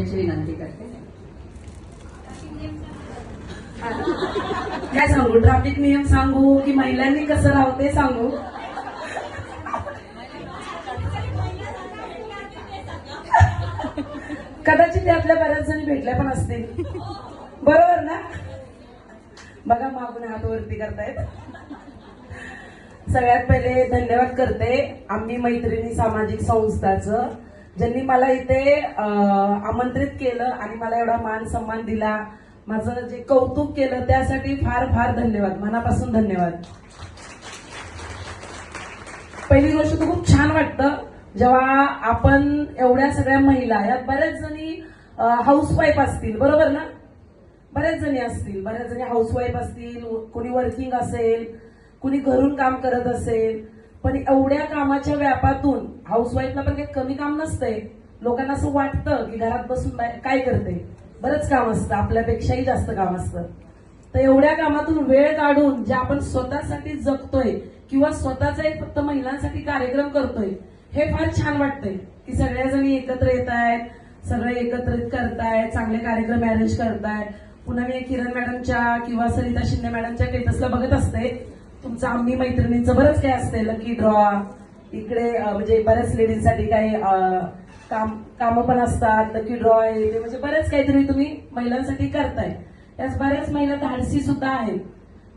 बोलण्याची विनंती करते. काय सांगू, ट्रॅफिक नियम सांगू की महिलांनी कसं राहू ते सांगू? कदाचित त्यातल्या बऱ्याच जणी भेटल्या पण असतील, बरोबर ना? बघा मागून हात वरती करतायत. सगळ्यात पहिले धन्यवाद करते आम्ही मैत्रिणी सामाजिक संस्थाचं, ज्यांनी मला इथे आमंत्रित केलं आणि मला एवढा मान सन्मान दिला, माझं जे कौतुक केलं त्यासाठी फार फार धन्यवाद, मनापासून धन्यवाद. पहिली गोष्ट तर खूप छान वाटतं जेव्हा आपण एवढ्या सगळ्या महिला, यात बऱ्याच जणी हाऊसवाईफ असतील, बरोबर ना? बऱ्याच जणी असतील, बऱ्याच जणी हाऊसवाईफ असतील, कोणी वर्किंग असेल, कुणी घरून काम करत असेल, पण एवढ्या कामाच्या व्यापातून हाऊसवाईफला पण काही कमी काम नसतंय. लोकांना असं वाटतं की घरात बसून काय करते, बरंच काम असतं, आपल्यापेक्षाही जास्त काम असतं. तर एवढ्या कामातून वेळ काढून जे आपण स्वतःसाठी जगतोय किंवा स्वतःचा एक फक्त महिलांसाठी कार्यक्रम करतोय, हे फार छान वाटतंय की सगळ्याजणी एकत्र येत आहेत, सगळे एकत्रित करतायत, चांगले कार्यक्रम अरेंज करतायत. पुन्हा मी किरण मॅडमच्या किंवा सरिता शिंदे मॅडमच्या स्टेटसला बघत असते, तुमचं आम्ही मैत्रिणींचं बरंच काय असते, लकी ड्रॉ इकडे, म्हणजे बऱ्याच लेडीजसाठी काही कामं पण असतात, लकी ड्रॉ आहे ते, म्हणजे बरेच काहीतरी तुम्ही महिलांसाठी करताय. त्याच बऱ्याच महिला धाडसी सुद्धा आहेत.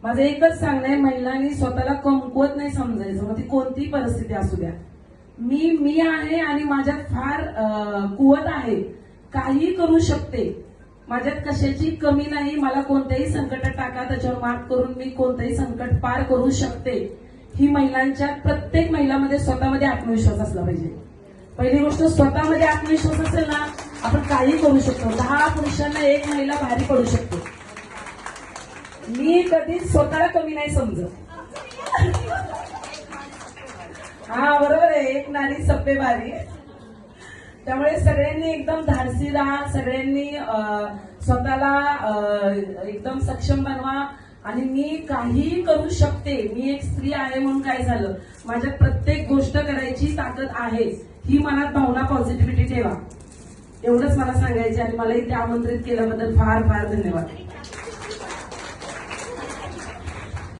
माझं एकच सांगणं आहे, महिलांनी स्वतःला कमकुवत नाही समजायचं, मग ती कोणतीही परिस्थिती असू द्या. मी आहे आणि माझ्यात फार कुवत आहे, काही करू शकते, माझ्यात कशाची कमी नाही, मला कोणत्याही संकटात टाका, त्याच्यावर मात करून मी कोणतंही संकट पार करू शकते. ही महिलांच्या, प्रत्येक महिलामध्ये स्वतःमध्ये आत्मविश्वास असला पाहिजे. पहिली गोष्ट, स्वतःमध्ये आत्मविश्वास असेल ना, आपण काही करू शकतो. 10 पुरुषांना 1 महिला भारी पडू शकते. मी कधीच स्वतःला कमी नाही समजत. हा बरोबर आहे, एक नारी सप्पे भारी. त्यामुळे सगळ्यांनी एकदम धाडसी राहा, सगळ्यांनी स्वतःला एकदम सक्षम बनवा. आणि मी काहीही करू शकते, मी एक स्त्री आहे म्हणून काय झालं, माझ्या प्रत्येक गोष्ट करायची ताकद आहे, ही मनात भावना, पॉझिटिव्हिटी ठेवा. एवढंच मला सांगायचे आणि मला इथे आमंत्रित केल्याबद्दल फार फार धन्यवाद.